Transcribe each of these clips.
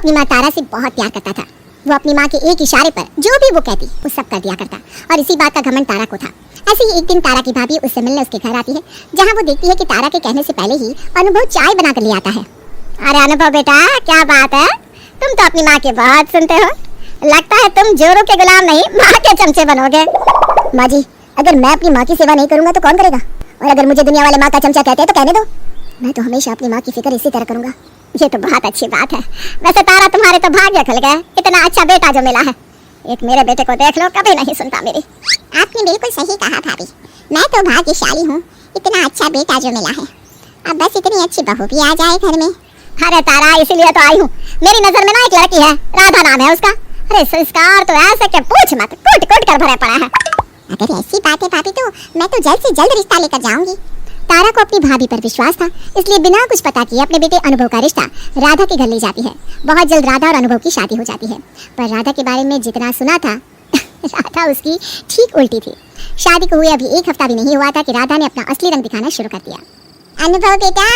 अपनी माँ तारा से बहुत प्यार करता था। वो अपनी माँ के एक इशारे पर जो भी वो कहती वो सब कर दिया करता और इसी बात का घमंड तारा को था। ऐसे ही एक दिन तारा की भाभी उससे मिलने उसके घर आती है, जहाँ वो देखती है कि तारा के कहने से पहले ही अनुभव चाय बना कर ले आता है। अरे अनुभव बेटा, क्या बात है, तुम तो अपनी माँ की बात सुनते हो। लगता है तुम जोरों के गुलाम नहीं, माँ के चमचे बनोगे। माँ जी, अगर मैं अपनी माँ की सेवा नहीं करूँगा तो कौन करेगा? और अगर मुझे दुनिया वाले माँ का चमचा कहते हैं तो कहने दो, मैं तो हमेशा अपनी माँ की फिक्र इसी तरह करूँगा। ये तो बहुत अच्छी बात है। वैसे तारा, तुम्हारे तो भाग्य खुल गए, इतना अच्छा बेटा जो मिला है। एक मेरे बेटे को देख लो, कभी नहीं सुनता मेरी। आपने बिल्कुल सही कहा भाभी, मैं तो भाग्यशाली हूँ, इतना अच्छा बेटा जो मिला है। अब बस इतनी अच्छी बहू भी आ जाए घर में। अरे तारा, इसीलिए तो आई हूँ। मेरी नजर में ना एक लड़की है, राधा नाम है उसका। अरे संस्कार तो ऐसे कि पूछ मत, कूट कूट कर भरे पड़ा है। अगर ऐसी बात है भाभी, तो मैं तो जल्द से जल्द रिश्ता लेकर जाऊंगी। तारा को अपनी भाभी पर विश्वास था, इसलिए बिना कुछ पता किए अपने बेटे अनुभव का रिश्ता राधा के घर ले जाती है। बहुत जल्द राधा और अनुभव की शादी हो जाती है, पर राधा के बारे में जितना सुना था राधा उसकी ठीक उल्टी थी। शादी को हुए अभी एक हफ्ता भी नहीं हुआ था कि राधा ने अपना असली रंग दिखाना शुरू कर दिया। अनुभव बेटा,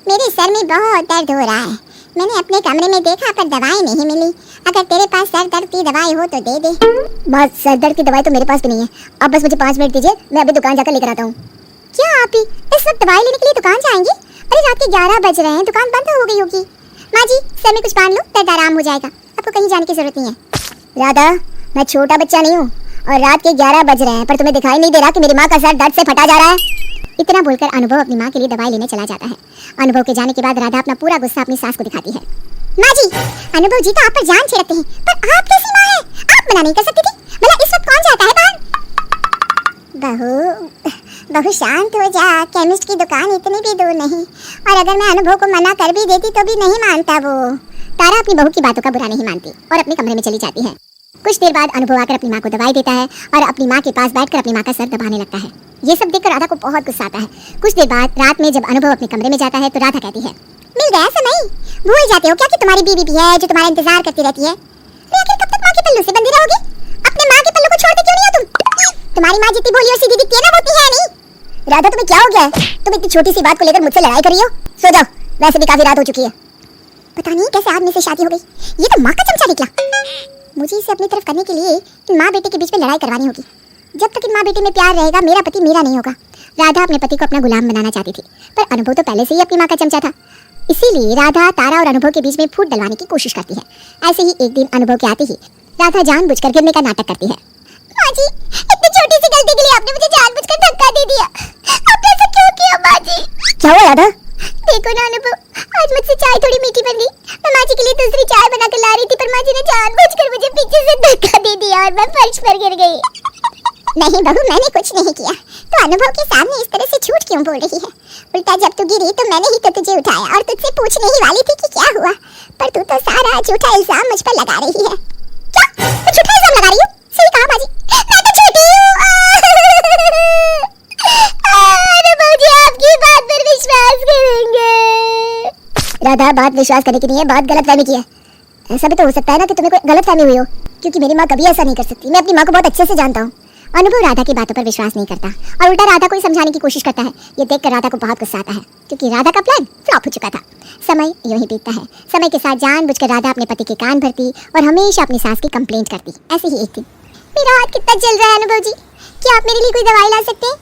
मेरे सर में बहुत दर्द हो रहा है। मैंने अपने कमरे में देखा पर दवाई नहीं मिली। अगर तेरे पास सर दर्द की दवाई हो तो दे दे। बस सर दर्द की दवाई तो मेरे पास भी नहीं है। अब बस मुझे 5 मिनट दीजिए, मैं अभी दुकान जाकर लेकर आता हूँ। क्या आप ही इस वक्त दवाई लेने के लिए दुकान जाएंगी? अरे रात के 11 बज रहे हैं, दुकान बंद हो गई होगी। माँ जी, सर में कुछ बांध लो, दर्द आराम हो जाएगा। आपको कहीं जाने की जरूरत नहीं है। राधा, मैं छोटा बच्चा नहीं हूँ और रात के 11 बज रहे हैं, पर तुम्हें दिखाई नहीं दे रहा कि मेरी माँ का सर दर्द से फटा जा रहा है? इतना बोलकर अनुभव अपनी माँ के लिए दवाई लेने चला जाता है। अनुभव के जाने के बाद राधा अपना पूरा गुस्सा अपनी सास को दिखाती है। माँ जी, अनुभव जी तो आप पर जान छिड़कते हैं, पर आप कैसी माँ हैं? आप मना नहीं कर सकती थी? भला इस वक्त कौन जाता है बाहर? बहू शांत हो जा, केमिस्ट की दुकान इतनी भी दूर नहीं। और अगर मैं अनुभव को मना कर भी देती तो भी नहीं मानता वो। तारा अपनी बहू की बातों का बुरा नहीं मानती और अपने कमरे में चली जाती है। कुछ देर बाद अनुभव आकर अपनी माँ को दवाई देता है और अपनी माँ के पास बैठकर अपनी माँ का सर दबाने लगता है। ये सब देखकर राधा को बहुत गुस्सा आता है। कुछ देर बाद रात में जब अनुभव अपने कमरे में जाता है तो राधा कहती है, मिल गया समय? भूल जाते हो क्या कि तुम्हारी बीवी भी है जो तुम्हारा इंतजार करती रहती है? आखिर कब तक माँ के पल्लू से बंधी रहोगी? अपने माँ के पल्लू को छोड़ते क्यों नहीं हो तुम? तुम्हारी माँ जितनी भोली और सीधी दिखती है ना, वो उतनी है नहीं। राधा, तुम्हें क्या हो गया है? तुम इतनी छोटी सी बात को लेकर मुझसे लड़ाई कर रही हो? सो जाओ, वैसे भी काफी रात हो चुकी है। पता नहीं कैसे आदमी से शादी हो गई, ये तो माँ का चमचा निकला। मुझे इसे अपनी तरफ करने के लिए इन माँ बेटे के बीच में लड़ाई करवानी होगी। जब तक इन माँ बेटे में प्यार रहेगा, मेरा पति मेरा नहीं होगा। राधा अपने पति को अपना गुलाम बनाना चाहती थी, पर अनुभव तो पहले से ही अपनी माँ का चमचा था। इसीलिए राधा तारा और अनुभव के बीच में फूट डलवाने की कोशिश करती है। ऐसे ही एक दिन अनुभव के आते ही राधा जानबूझकर गिरने का नाटक करती है। माँ जी, इतनी छोटी सी गलती के लिए आपने मुझे जानबूझकर धक्का दे दिया। आपने ऐसा क्यों किया माँ जी? क्या हुआ राधा? देखो ना अनुभव, आज मुझसे चाय थोड़ी मीठी बन गई। मैं माँ जी के लिए दूसरी चाय बनाकर ला रही थी, पर माँ जी ने जानबूझकर मुझे पीछे से धक्का दे दिया और मैं फर्श पर गिर गई। नहीं बहू, मैंने कुछ नहीं किया। तो अनुभव के सामने इस तरह से झूठ क्यों बोल रही है? उल्टा जब तू गिरी तो मैंने ही तो तुझे उठाया और तुझसे पूछने ही वाली थी कि क्या हुआ, पर तू तो सारा झूठा इल्जाम मुझ पर लगा रही है। क्या? मैं झूठा इल्जाम लगा रही हूँ? सही कहा बाजी, मैं तो झूठी हूँ। अनुभव जी आपकी बात पर विश्वास करेंगे। राधा, बात विश्वास करने की नहीं है, बात गलतफहमी की है। ऐसा भी तो हो सकता है ना कि तुम्हें कोई गलतफहमी हुई हो, क्योंकि मेरी माँ कभी ऐसा नहीं कर सकती। मैं अपनी माँ को बहुत अच्छे से जानता हूँ। अनुभव राधा की बातों पर विश्वास नहीं करता और उल्टा राधा को समझाने की कोशिश करता है। ये देखकर राधा को बहुत गुस्सा आता है, क्योंकि राधा का प्लान फ्लॉप हो चुका था। समय यूं ही बीतता है। समय के साथ जानबूझकर राधा अपने पति के कान भरती और हमेशा अपनी सास की कंप्लेंट करती। ऐसे ही एक दिन, मेरा हाथ कितना जल रहा है अनुभव जी, क्या आप मेरे लिए कोई दवाई ला सकते हैं?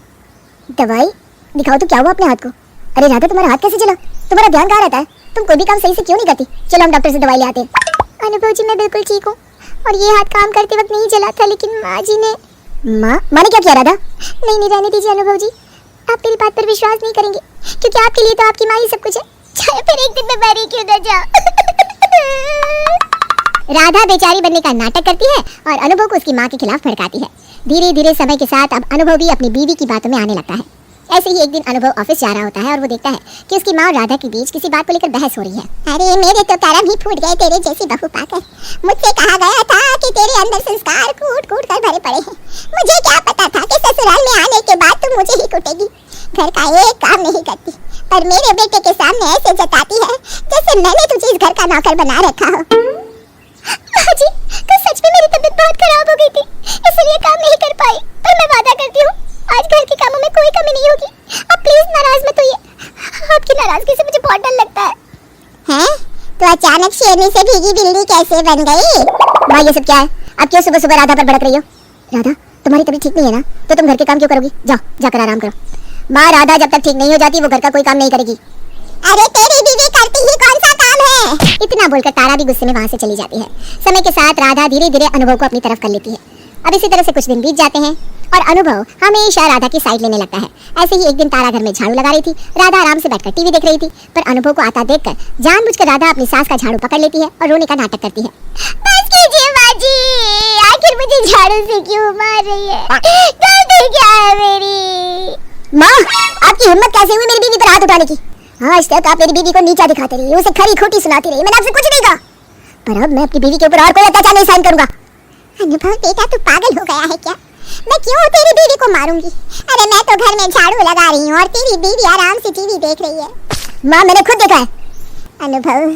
दवाई? दिखाओ तो क्या हुआ अपने हाथ को। अरे राधा, तुम्हारा हाथ कैसे जला? तुम्हारा ध्यान कहाँ रहता है? तुम कोई भी काम सही से क्यों नहीं करती? चलो हम डॉक्टर से दवाई ले आते हैं। अनुभव जी, मैं बिल्कुल ठीक हूँ और ये हाथ काम करते वक्त नहीं जला था, लेकिन माँ जी ने। माँ ने क्या किया राधा? नहीं, रहने दीजिए अनुभव जी, आप मेरी बात पर विश्वास नहीं करेंगे, क्योंकि आपके लिए तो आपकी माँ ही सब कुछ है। चाहे फिर एक दिन मैं मरी क्यों न जाऊं। राधा बेचारी बनने का नाटक करती है और अनुभव को उसकी माँ के खिलाफ भड़काती है। धीरे धीरे समय के साथ अब अनुभव भी अपनी बीवी की बातों में आने लगता है। ऐसे ही एक दिन अनुभव ऑफिस जा रहा होता है और वो देखता है कि उसकी माँ और राधा के बीच किसी बात को लेकर बहस हो रही है। अरे मेरे तो कर्म ही फूट गए तेरे जैसी बहू पाकर। मुझसे कहा गया था कि तेरे अंदर संस्कार कूट कूट कर भरे पड़े हैं। मुझे क्या पता था कि ससुराल में आने के बाद तुम मुझे ही कुटेगी। घर का एक काम नहीं करती, पर मेरे बेटे के सामने ऐसे जताती है जैसे मैंने तुझे इस घर का नौकर बना रखा हो। माँ जी, कल सच में मेरी तबीयत बहुत खराब हो गई थी, इसलिए काम नहीं कर पाई, पर मैं वादा करती हूँ आज घर के कामों में कोई कमी नहीं होगी। आप प्लीज नाराज मत होइए, आपकी नाराजगी से मुझे बहुत डर लगता है। हैं? तो अचानक शेरनी से भीगी बिल्ली कैसे बन गई? माँ ये सब क्या है? अब क्यों सुबह सुबह राधा पर भड़क रही हो? राधा तुम्हारी तबीयत ठीक नहीं है ना, तो तुम घर के काम क्यों करोगी? जाओ जाकर आराम करो। माँ राधा जब तक ठीक नहीं हो जाती वो घर का कोई काम नहीं करेगी। अरे तेरी बीवी करती ही कौन सा काम है? इतना बोलकर तारा भी गुस्से में वहाँ से चली जाती है। समय के साथ राधा धीरे धीरे अनुभव को अपनी तरफ कर लेती है। अब इसी तरह से कुछ दिन बीत जाते हैं और अनुभव हमेशा राधा की साइड लेने लगता है। ऐसे ही एक दिन तारा घर में झाड़ू लगा रही थी। राधा आराम से बैठकर टीवी देख रही थी, पर अनुभव को आता देखकर जानबूझकर राधा अपनी सास का झाड़ू पकड़ लेती है और रोने का नाटक करती है। बस कीजिए माँ जी, आखिर मुझे झाड़ू से क्यों मार रही है? गलती क्या है मेरी? माँ आपकी हिम्मत कैसे हुई मेरी बीवी पर हाथ उठाने की? आज तक आप मेरी बीवी को नीचा दिखाते रही, उसे खरी खोटी सुनाती रही, मैंने आपसे कुछ नहीं कहा, पर अब मैं अपनी बीवी के ऊपर और कोई अत्याचार नहीं सहन करूंगा। अनुभव बेटा तू पागल हो गया है क्या? मैं क्यों तेरी बीवी को मारूंगी? अरे मैं तो घर में झाड़ू लगा रही हूँ और तेरी बीवी आराम से टीवी देख रही है। माँ मैंने खुद देखा है। अनुभव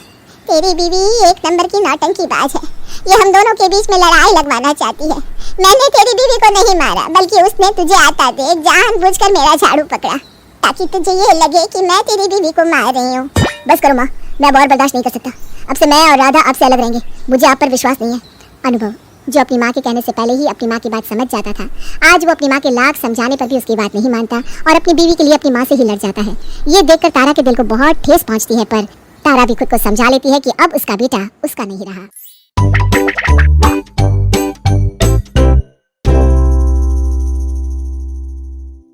तेरी बीवी एक नंबर की नौटंकीबाज है, ये हम दोनों के बीच में लड़ाई लगवाना चाहती है। मैंने तेरी बीवी को नहीं मारा, बल्कि उसने तुझे आता देख जानबूझकर मेरा झाड़ू पकड़ा ताकि तुझे ये लगे कि मैं तेरी बीवी को मार रही हूँ। बस करो माँ, मैं अब और बर्दाश्त नहीं कर सकता। अब से मैं और राधा आपसे अलग रहेंगे, मुझे आप पर विश्वास नहीं है। अनुभव जो अपनी माँ के कहने से पहले ही अपनी माँ की बात समझ जाता था, आज वो अपनी माँ के लाख समझाने पर भी उसकी बात नहीं मानता और अपनी बीवी के लिए अपनी माँ से ही लड़ जाता है। ये देखकर तारा के दिल को बहुत ठेस पहुँचती है, पर तारा भी खुद को समझा लेती है कि अब उसका बेटा उसका नहीं रहा।